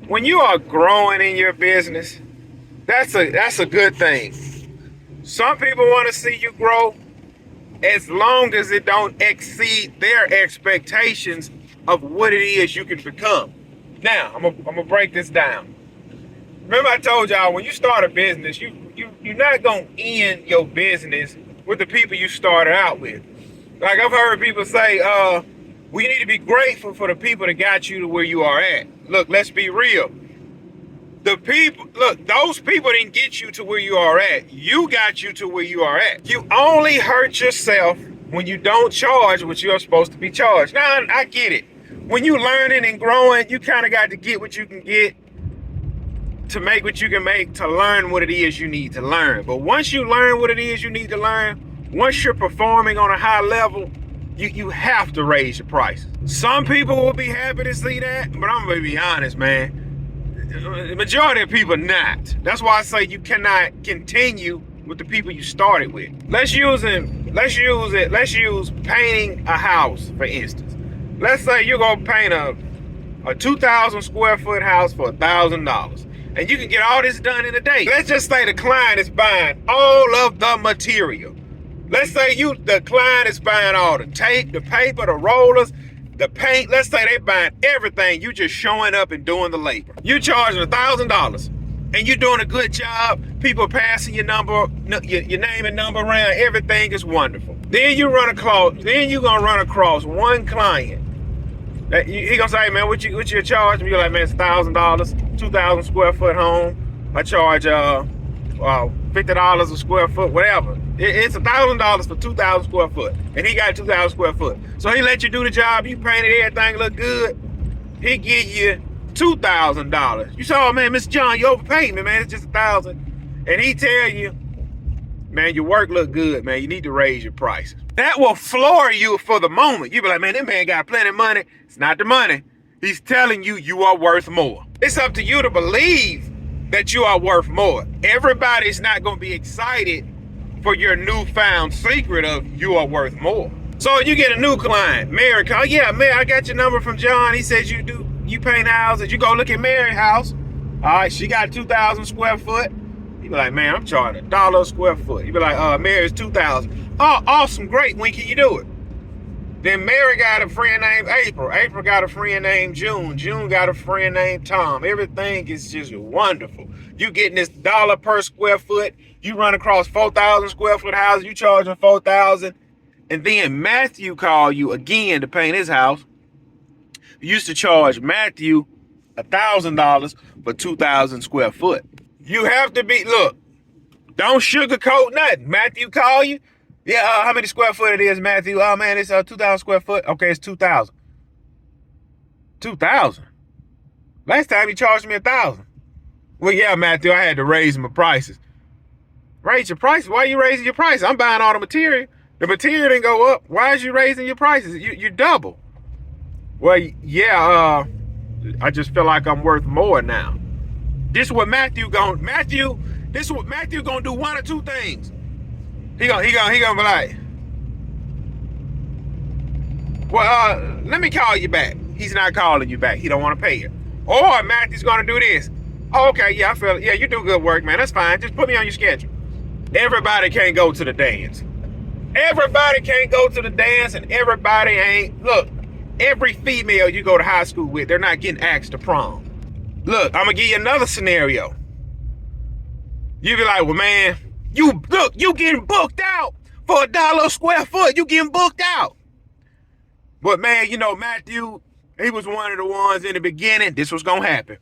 when you are growing in your business, that's a good thing. Some people want to see you grow as long as it don't exceed their expectations of what it is you can become. Now, I'm gonna break this down. Remember I told y'all, when you start a business, you're not gonna end your business with the people you started out with. Like I've heard people say, we need to be grateful for the people that got you to where you are at. Look, let's be real. Those people didn't get you to where you are at. You got you to where you are at. You only hurt yourself when you don't charge what you're supposed to be charged. Now, I get it. When you learning and growing, you kind of got to get what you can get to make what you can make, to learn what it is you need to learn. But once you learn what it is you need to learn, once you're performing on a high level, you have to raise your prices. Some people will be happy to see that, but I'm gonna be honest, man. The majority of people not. That's why I say you cannot continue with the people you started with. Let's use painting a house, for instance. Let's say you're gonna paint a 2,000 square foot house for $1,000. And you can get all this done in a day. Let's just say the client is buying all of the material. Let's say the client is buying all the tape, the paper, the rollers, the paint. Let's say they're buying everything. You just showing up and doing the labor. You charging $1,000 and you're doing a good job. People passing your name and number around. Everything is wonderful. Then you're gonna run across one client. He gonna say, hey, man, what you charge me? You're like, man, it's $1,000, 2,000 square foot home. I charge $50 a square foot, whatever. It's $1,000 for 2,000 square foot, and he got 2,000 square foot. So he let you do the job. You painted everything look good. He give you $2,000. You say, oh man, Mr. John, you overpaid me, man. It's just $1,000. And he tell you, man, your work look good, man. You need to raise your prices. That will floor you for the moment. You be like, man, this man got plenty of money. It's not the money. He's telling you you are worth more. It's up to you to believe that you are worth more. Everybody's not going to be excited for your newfound secret of you are worth more. So you get a new client, Mary. Oh yeah, Mary, I got your number from John. He says you paint houses. You go look at Mary's house. All right, she got 2,000 square foot. You be like, man, I'm charging $1 a square foot. You be like, Mary's 2,000. Oh, awesome, great. When can you do it? Then Mary got a friend named April. April got a friend named June. June got a friend named Tom. Everything is just wonderful. You getting this $1 per square foot. You run across 4,000 square foot houses. You charging 4,000. And then Matthew called you again to paint his house. You used to charge Matthew $1,000 for 2,000 square foot. You have to look, don't sugarcoat nothing. Matthew call you. Yeah, how many square foot it is, Matthew? Oh man, it's 2,000 square foot. Okay, it's 2,000. 2,000. Last time you charged me 1,000. Well, yeah, Matthew, I had to raise my prices. Raise your prices? Why are you raising your prices? I'm buying all the material. The material didn't go up. Why is you raising your prices? You double. Well, yeah, I just feel like I'm worth more now. This is what Matthew gonna do one or two things. He gonna be like, well, let me call you back. He's not calling you back. He don't want to pay you. Or Matthew's gonna do this. Oh, okay, yeah, I feel it. Yeah, you do good work, man. That's fine. Just put me on your schedule. Everybody can't go to the dance. Everybody can't go to the dance, and everybody ain't. Look, every female you go to high school with, they're not getting asked to prom. Look, I'm gonna give you another scenario. You be like, well, man, you getting booked out for $1 a square foot. You getting booked out. But man, Matthew, he was one of the ones in the beginning. This was gonna happen.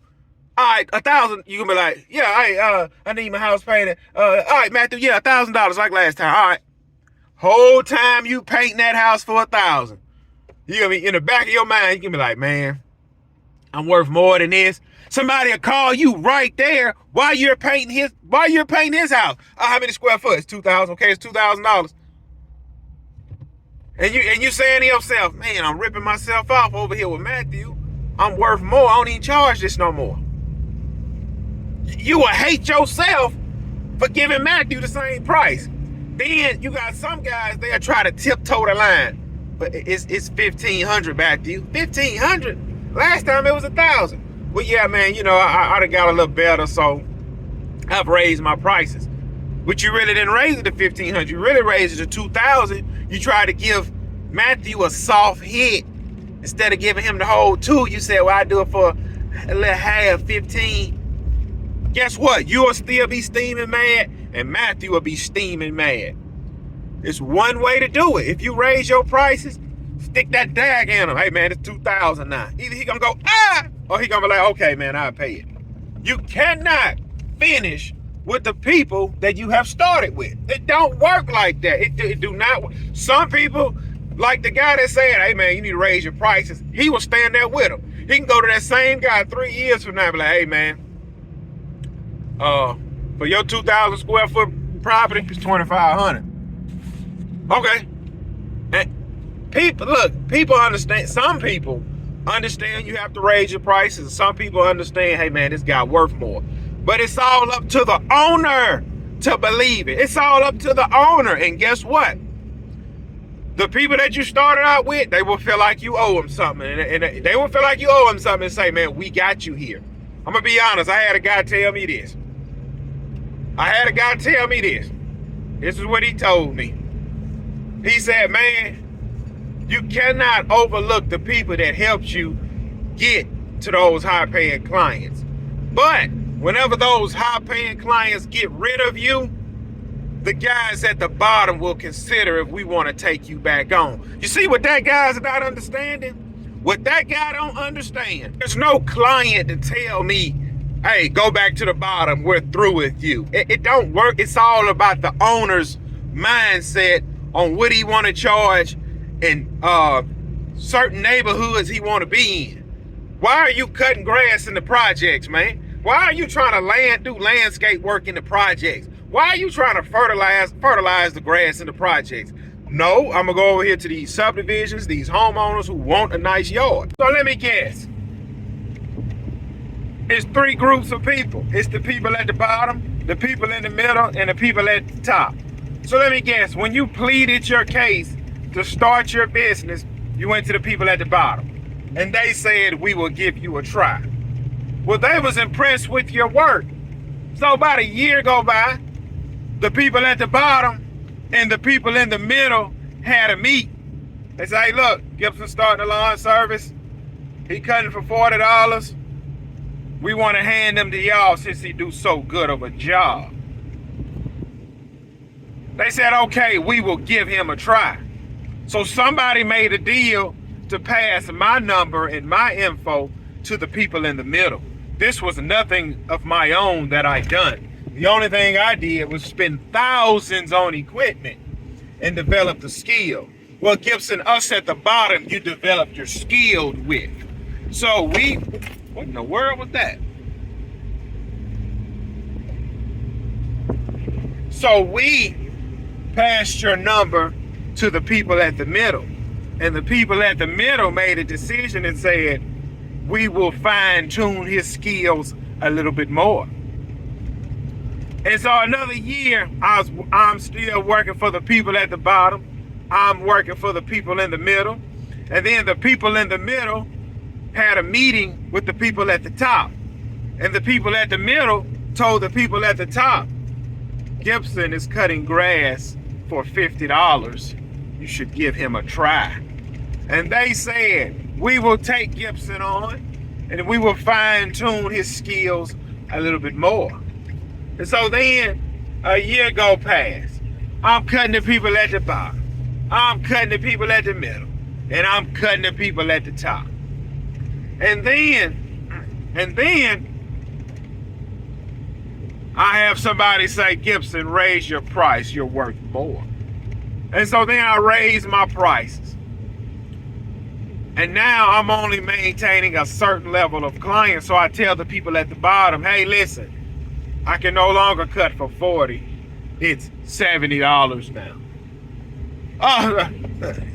All right, 1,000. You gonna be like, yeah, I need my house painted. All right, Matthew, yeah, $1,000 like last time. All right. Whole time you painting that house for 1,000. You gonna be in the back of your mind. You gonna be like, man, I'm worth more than this. Somebody will call you right there while you're painting his house. How many square foot? It's 2,000. Okay, it's $2,000. And you saying to yourself, man, I'm ripping myself off over here with Matthew. I'm worth more. I don't even charge this no more. You will hate yourself for giving Matthew the same price. Then you got some guys, they'll try to tiptoe the line. But it's $1,500, Matthew. $1,500? Last time it was 1,000. Well, yeah, man, you know, I done got a little better, so I've raised my prices. But you really didn't raise it to 1,500. You really raised it to 2,000. You tried to give Matthew a soft hit. Instead of giving him the whole 2, you said, well, I do it for a little half, 15. Guess what? You'll still be steaming mad, and Matthew will be steaming mad. It's one way to do it. If you raise your prices, stick that tag in him. Hey, man, it's 2,000 now. Either he gonna go, or he gonna be like, okay, man, I'll pay it. You cannot finish with the people that you have started with. It don't work like that. It do not work. Some people, like the guy that said, hey, man, you need to raise your prices. He will stand there with him. He can go to that same guy 3 years from now and be like, hey, man, for your 2,000 square foot property, it's 2,500. Okay. And people understand. Some people understand you have to raise your prices. Some people understand, hey, man, this guy worth more. But it's all up to the owner to believe it. It's all up to the owner. And guess what? The people that you started out with, they will feel like you owe them something. And they will feel like you owe them something and say, man, we got you here. I'm going to be honest. I had a guy tell me this. This is what he told me. He said, man, you cannot overlook the people that helped you get to those high-paying clients. But whenever those high-paying clients get rid of you, the guys at the bottom will consider if we want to take you back on. You see what that guy's not understanding? What that guy don't understand, there's no client to tell me, hey, go back to the bottom, we're through with you. It don't work. It's all about the owner's mindset on what he want to charge and certain neighborhoods he want to be in. Why are you cutting grass in the projects, man? Why are you trying to do landscape work in the projects? Why are you trying to fertilize the grass in the projects? No, I'm going to go over here to these subdivisions, these homeowners who want a nice yard. So let me guess. It's 3 groups of people. It's the people at the bottom, the people in the middle, and the people at the top. So let me guess, when you pleaded your case to start your business, you went to the people at the bottom. And they said, we will give you a try. Well, they was impressed with your work. So about a year go by, the people at the bottom and the people in the middle had a meet. They say, hey, look, Gibson starting a lawn service. He cutting for $40. We want to hand him to y'all since he do so good of a job. They said, okay, we will give him a try. So somebody made a deal to pass my number and my info to the people in the middle. This was nothing of my own that I done. The only thing I did was spend thousands on equipment and develop the skill. Well, Gibson, us at the bottom, you developed your skill with. So what in the world was that? So we passed your number to the people at the middle. And the people at the middle made a decision and said, we will fine tune his skills a little bit more. And so another year, I'm still working for the people at the bottom. I'm working for the people in the middle. And then the people in the middle had a meeting with the people at the top. And the people at the middle told the people at the top, Gibson is cutting grass for $50. You should give him a try. And they said, we will take Gibson on and we will fine tune his skills a little bit more. And so then a year go past. I'm cutting the people at the bottom. I'm cutting the people at the middle. And I'm cutting the people at the top. And then I have somebody say, Gibson, raise your price. You're worth more. And so then I raise my prices. And now I'm only maintaining a certain level of clients. So I tell the people at the bottom, hey, listen, I can no longer cut for $40. It's $70 now.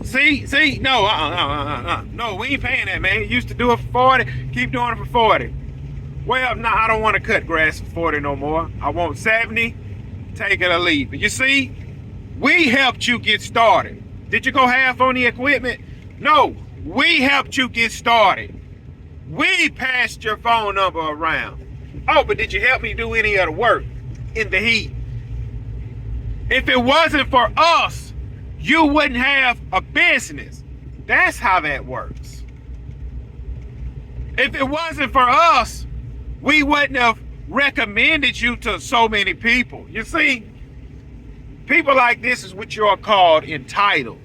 See, no, no, we ain't paying that, man. You used to do it for $40, keep doing it for $40. Well, no, I don't want to cut grass for $40 no more. I want $70, take it or leave it. You see, we helped you get started. Did you go half on the equipment? No, we helped you get started. We passed your phone number around. Oh, but did you help me do any of the work in the heat? If it wasn't for us, you wouldn't have a business. That's how that works. If it wasn't for us, we wouldn't have recommended you to so many people. You see, people like this is what you're called entitled.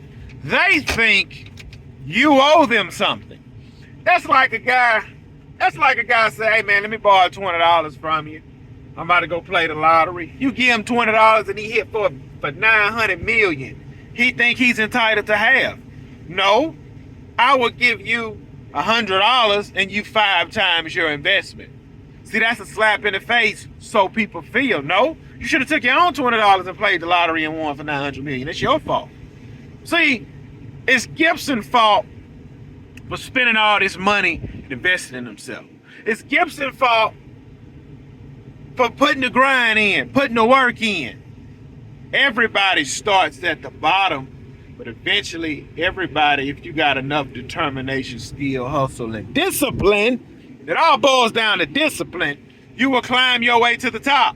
They think you owe them something. That's like a guy say, hey man, let me borrow $20 from you. I'm about to go play the lottery. You give him $20 and he hit for 900 million. He think he's entitled to half. No, I will give you $100 and you 5 times your investment. See, that's a slap in the face, so people feel. No, you should have took your own $20 and played the lottery and won for 900 million. It's your fault. See, it's Gibson's fault for spending all this money and investing in himself. It's Gibson's fault for putting the grind in, putting the work in. Everybody starts at the bottom, but eventually everybody, if you got enough determination, skill, hustle, and discipline, it all boils down to discipline, you will climb your way to the top.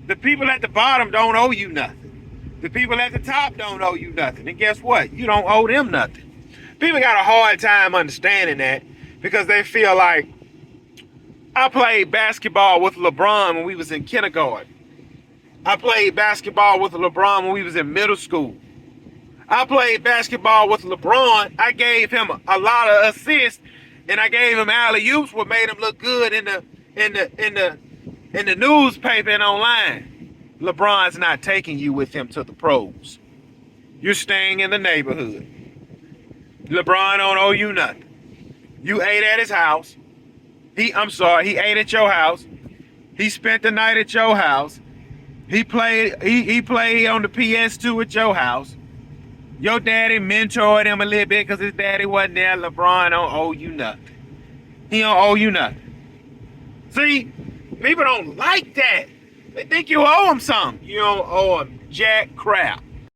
The people at the bottom don't owe you nothing. The people at the top don't owe you nothing. And guess what? You don't owe them nothing. People got a hard time understanding that because they feel like, I played basketball with LeBron when we was in kindergarten. I played basketball with LeBron when we was in middle school. I played basketball with LeBron. I gave him a lot of assists, and I gave him alley-oops, what made him look good in the newspaper and online. LeBron's not taking you with him to the pros. You're staying in the neighborhood. LeBron don't owe you nothing. You ate at his house. He ate at your house. He spent the night at your house. He played on the PS2 at your house. Your daddy mentored him a little bit because his daddy wasn't there. LeBron don't owe you nothing. He don't owe you nothing. See, people don't like that. They think you owe him something. You don't owe him jack crap.